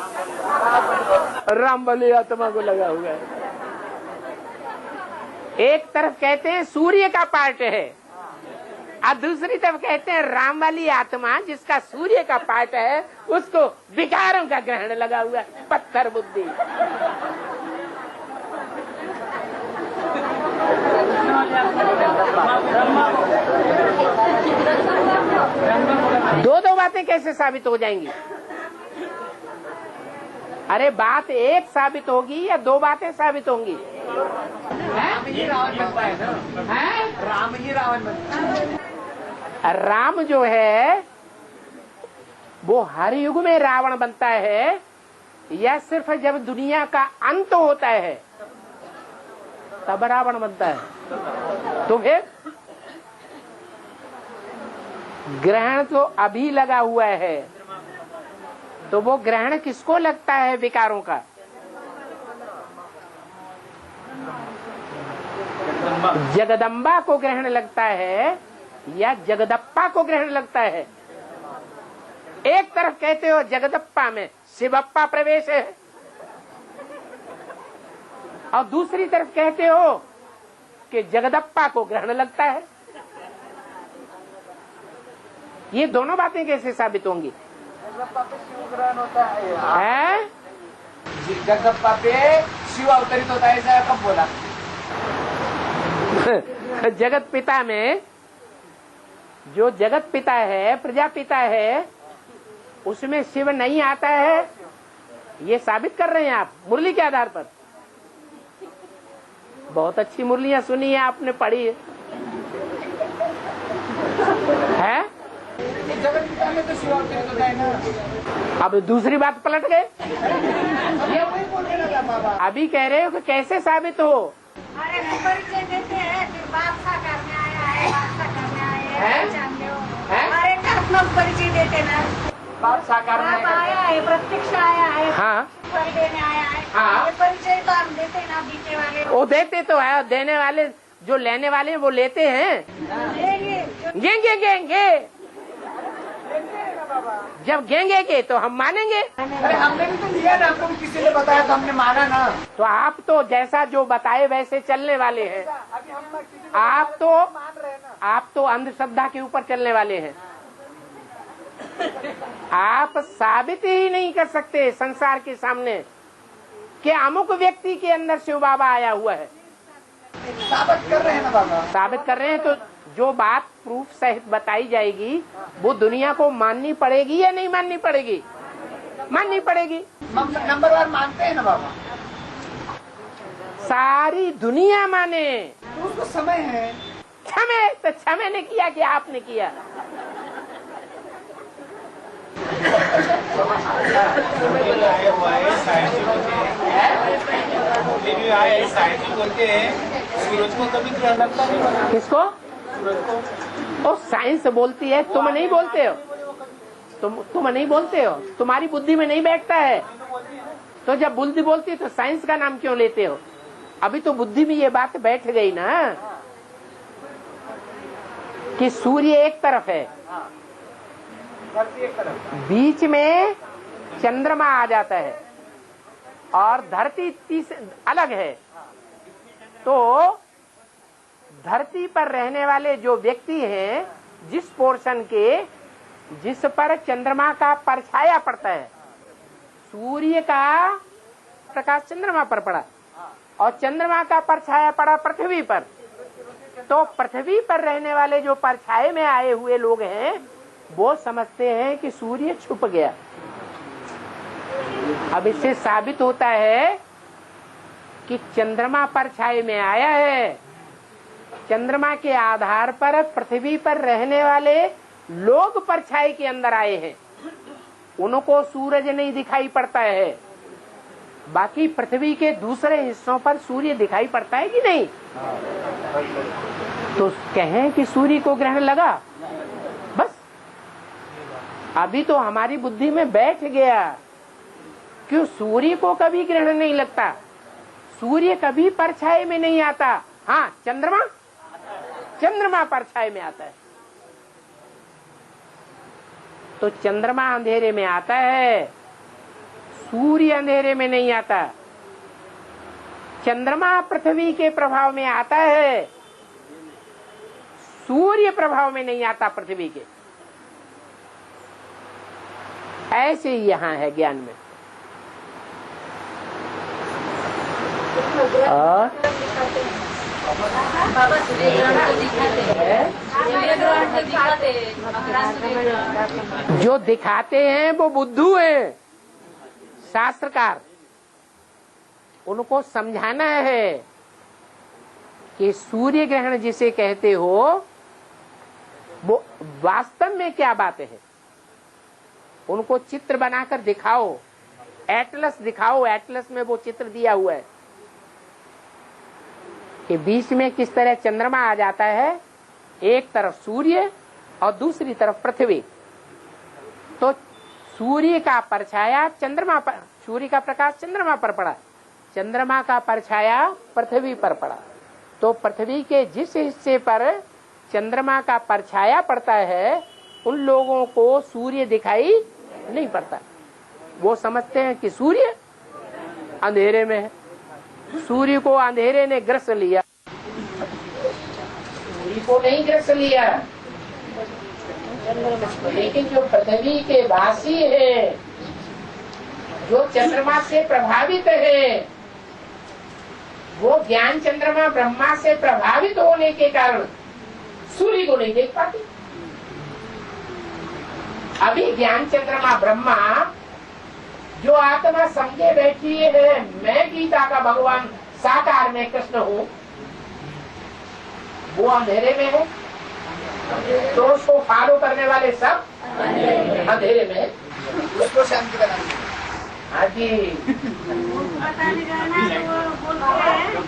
राम वाली आत्मा को लगा हुआ है। एक तरफ कहते हैं सूर्य का पार्ट है और दूसरी तरफ कहते हैं राम वाली आत्मा जिसका सूर्य का पार्ट है उसको विकारों का ग्रहण लगा हुआ है। पत्थर बुद्धि। दो बातें कैसे साबित हो जाएंगी? अरे बात एक साबित होगी या दो बातें साबित होंगी? राम ही रावण बनता है ना? हैं? राम ही रावण बनता है। राम जो है वो हर युग में रावण बनता है या सिर्फ जब दुनिया का अंत होता है तब रावण बनता है? तो फिर ग्रहण तो अभी लगा हुआ है, तो वो ग्रहण किसको लगता है विकारों का? जगदम्बा को ग्रहण लगता है या जगदप्पा को ग्रहण लगता है? एक तरफ कहते हो जगदप्पा में शिवप्पा प्रवेश है और दूसरी तरफ कहते हो कि जगदप्पा को ग्रहण लगता है। ये दोनों बातें कैसे साबित होंगी? जगदप्पा पे शिव ग्रहण होता है। जगदप्पा पे शिव अवतरित होता है, ऐसा कब बोला? जगत पिता में जो जगत पिता है, प्रजापिता है, उसमें शिव नहीं आता है, ये साबित कर रहे हैं आप मुरली के आधार पर। बहुत अच्छी मुरलियां सुनी है आपने, पढ़ी है? जगत पिता में तो शिव अवतरित होता है ना। अब दूसरी बात पलट गए। ये वही बोलने लगा बाबा। अभी कह रहे हो कि कैसे साबित हो? अरे परिचय देते हैं फिर बादशाह करने आया है, बादशाह करने आया है, पहचान लो। अरे आत्मा परिचय देते ना। बात साकार बाप आया है, प्रत्यक्ष आया है, हाँ फल देने आया है। हाँ। ये परिचय तो हम देते ना, बीते वाले वो देते तो है, देने वाले जो लेने वाले वो लेते हैं। गेंगे गेंगे जब गेंगे के तो हम मानेंगे। अरे हमने भी तो लिया ना, हमको भी किसी ने बताया तो हमने माना ना। तो आप तो जैसा जो बताए वैसे चलने वाले हैं। अभी हम किसी आप तो मान रहे हैं ना। आप तो अंधश्रद्धा के ऊपर चलने वाले हैं। आप साबित ही नहीं कर सकते संसार के सामने कि अमुक व्यक्ति के अंदर शिव बाबा आया हुआ है। साबित कर रहे हैं ना बाबा। साबित कर रहे हैं तो जो बात प्रूफ सहित बताई जाएगी वो दुनिया को माननी पड़ेगी या नहीं माननी पड़ेगी? माननी पड़ेगी। नंबर वन मानते हैं ना बाबा। सारी दुनिया माने। तो उसको समय है। क्षमे तो क्षमे ने किया कि आपने किया? सूरज को कभी ग्रहण लगता नहीं। किसको? ओ साइंस बोलती है, तुम नहीं बोलते हो। तुम नहीं बोलते हो, तुम्हारी बुद्धि में नहीं बैठता है। तो जब बुद्धि बोलती है तो साइंस का नाम क्यों लेते हो? अभी तो बुद्धि में ये बात बैठ गई ना कि सूर्य एक तरफ है, बीच में चंद्रमा आ जाता है और धरती अलग है। तो धरती पर रहने वाले जो व्यक्ति हैं, जिस पोर्शन के जिस पर चंद्रमा का परछाया पड़ता है, सूर्य का प्रकाश चंद्रमा पर पड़ा और चंद्रमा का परछाया पड़ा पृथ्वी पर, तो पृथ्वी पर रहने वाले जो परछाए में आए हुए लोग हैं वो समझते हैं कि सूर्य छुप गया। अब इससे साबित होता है कि चंद्रमा परछाए में आया है। चंद्रमा के आधार पर पृथ्वी पर रहने वाले लोग परछाई के अंदर आए हैं, उनको सूरज नहीं दिखाई पड़ता है। बाकी पृथ्वी के दूसरे हिस्सों पर सूर्य दिखाई पड़ता है कि नहीं? तो कहें कि सूर्य को ग्रहण लगा, बस अभी तो हमारी बुद्धि में बैठ गया। क्यों? सूर्य को कभी ग्रहण नहीं लगता, सूर्य कभी परछाई में नहीं आता। हाँ, चंद्रमा परछाई में आता है। तो चंद्रमा अंधेरे में आता है, सूर्य अंधेरे में नहीं आता। चंद्रमा पृथ्वी के प्रभाव में आता है, सूर्य प्रभाव में नहीं आता पृथ्वी के। ऐसे ही यहाँ है ज्ञान में। बाबा सूर्य ग्रहण तो दिखाते हैं, सूर्य ग्रहण तो दिखाते हैं। जो दिखाते हैं वो बुद्धू हैं, शास्त्रकार। उनको समझाना है कि सूर्य ग्रहण जिसे कहते हो वो वास्तव में क्या बात है। उनको चित्र बनाकर दिखाओ, एटलस दिखाओ। एटलस में वो चित्र दिया हुआ है कि बीच में किस तरह चंद्रमा आ जाता है, एक तरफ सूर्य और दूसरी तरफ पृथ्वी। तो सूर्य का परछाया चंद्रमा पर, सूर्य का प्रकाश चंद्रमा पर पड़ा, चंद्रमा का परछाया पृथ्वी पर पड़ा। तो पृथ्वी के जिस हिस्से पर चंद्रमा का परछाया पड़ता है उन लोगों को सूर्य दिखाई नहीं पड़ता। वो समझते हैं कि सूर्य अंधेरे में है, सूर्य को अंधेरे ने ग्रस लिया। सूर्य को नहीं ग्रस लिया, लेकिन जो पृथ्वी के वासी हैं, जो चंद्रमा से प्रभावित है, वो ज्ञान चंद्रमा ब्रह्मा से प्रभावित होने के कारण सूर्य को नहीं देख पाते। अभी ज्ञान चंद्रमा ब्रह्मा जो आत्मा समझे बैठी है मैं गीता का भगवान साकार में कृष्ण हूँ, वो अंधेरे में है। तो उसको फॉलो करने वाले सब अंधेरे में है। उसको शांति बनाना। हाँ जी, पता नहीं रहना तो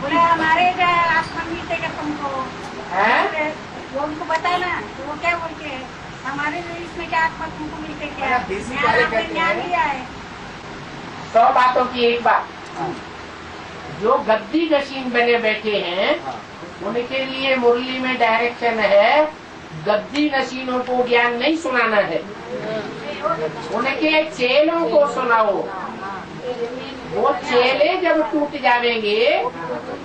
बोले हमारे आत्मा मिलते का तुमको है? वो उनको बताना तो वो क्या बोलते हैं हमारे इसमें क्या आत्मा तुमको मिलते क्या देसी वाले कहते ज्ञान हैं। लिया है। 100 बातों की एक बात, जो गद्दी नशीन बने बैठे हैं उनके लिए मुरली में डायरेक्शन है, गद्दी नशीनों को ज्ञान नहीं सुनाना है, उनके चेलों को सुनाओ। वो चेले जब टूट जाएंगे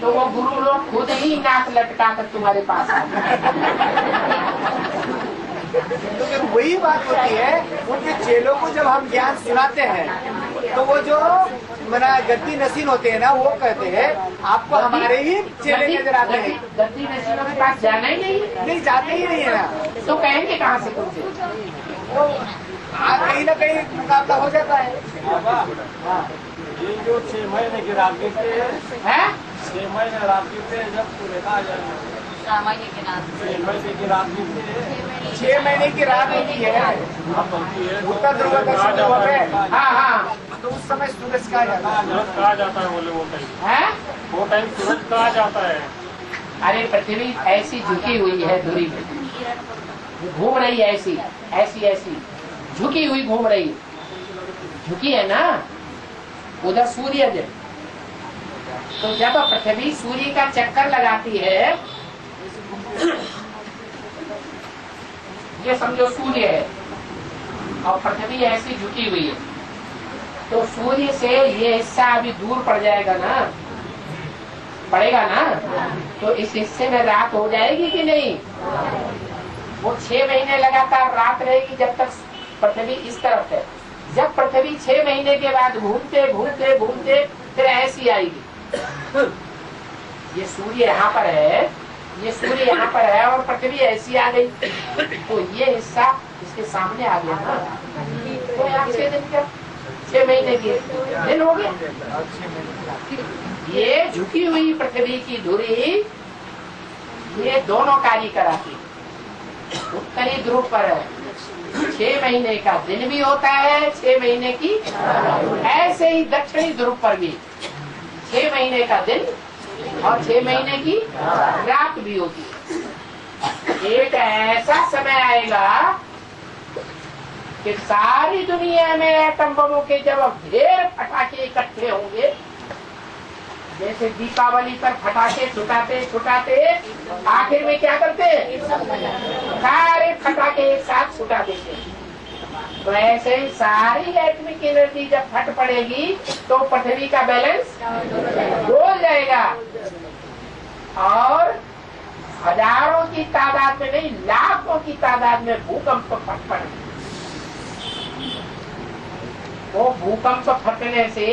तो वो गुरु लोग खुद ही नाक लटका कर तुम्हारे पास तो फिर वही बात होती है, उनके चेलों को जब हम ज्ञान सुनाते हैं तो वो जो मना गद्दी नसीन होते हैं ना, वो कहते हैं आपको हमारे ही चेले नजर आते हैं। गद्दी नशीनों के पास जाना ही नहीं जाते ही नहीं है ना। तो कहेंगे कहाँ से तुमसे? कहीं न कहीं मुकाबला हो जाता है। ये जो 6 महीने की राजनीति है, 6 महीने राजनीति जब पूरे 6 महीने के बाद 6 महीने की राजनीति 6 महीने की रात होती है उत्तर ध्रुव दक्षिण ध्रुव पे। हाँ हाँ तो उस समय सूरज कहा जाता है। सूरज कहा जाता है बोले वो टाइम। है। वो टाइम सूरज कहा जाता है। अरे पृथ्वी ऐसी झुकी हुई है धुरी में, घूम रही है ऐसी ऐसी ऐसी झुकी हुई घूम रही, झुकी है ना। उधर सूर्य है, तो जब पृथ्वी सूर्य का चक्कर लगाती है, ये समझो सूर्य है और पृथ्वी ऐसी झुकी हुई है, तो सूर्य से ये हिस्सा अभी दूर पड़ जाएगा ना, पड़ेगा ना, तो इस हिस्से में रात हो जाएगी कि नहीं। वो 6 महीने लगातार रात रहेगी जब तक पृथ्वी इस तरफ है। जब पृथ्वी 6 महीने के बाद घूमते घूमते घूमते फिर ऐसी आएगी, ये सूर्य यहाँ पर है, ये सूर्य यहाँ पर है और पृथ्वी ऐसी आ गई, तो ये हिस्सा इसके सामने आ गया ना, तो यहाँ 6 दिन का 6 महीने के दिन हो गए। ये झुकी हुई पृथ्वी की धुरी ये दोनों कार्य कराती। उत्तरी ध्रुव पर 6 महीने का दिन भी होता है, 6 महीने की, ऐसे ही दक्षिणी ध्रुव पर भी 6 महीने का दिन और 6 महीने की रात भी होती है। एक ऐसा समय आएगा कि सारी दुनिया में एटम बमों के जब ढेर पटाखे इकट्ठे होंगे, जैसे दीपावली पर पटाखे छुटाते छुटाते आखिर में क्या करते हैं, सारे पटाखे एक साथ छुटा देते हैं। तो ऐसे ही सारी एटमिक एनर्जी जब फट पड़ेगी तो पृथ्वी का बैलेंस डोल जाएगा और हजारों की तादाद में नहीं, लाखों की तादाद में भूकंप फट पड़ेगा। वो भूकंप फटने से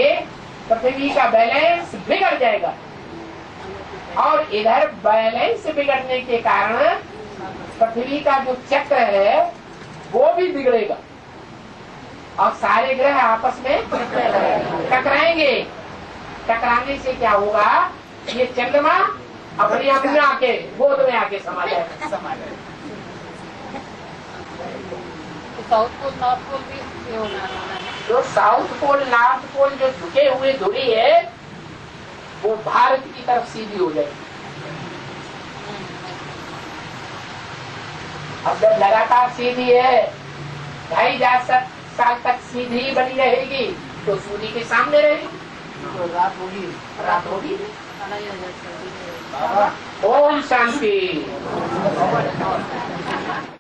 पृथ्वी का बैलेंस बिगड़ जाएगा और इधर बैलेंस बिगड़ने के कारण पृथ्वी का जो चक्र है वो भी बिगड़ेगा और सारे ग्रह आपस में टकराएंगे। टकराने से क्या होगा, ये चंद्रमा अपनी अपने आके गोद में आके समा जाएगा। साउथ पोल नॉर्थ पोल भी होना है। जो साउथ पोल नॉर्थ पोल जो झुके हुए धुरी है वो भारत की तरफ सीधी हो जाएगी। अब जब लगातार सीधी है 2,500 साल तक सीधी बनी रहेगी तो सूर्य के सामने रहेगी, तो रात होगी। ओम शांति।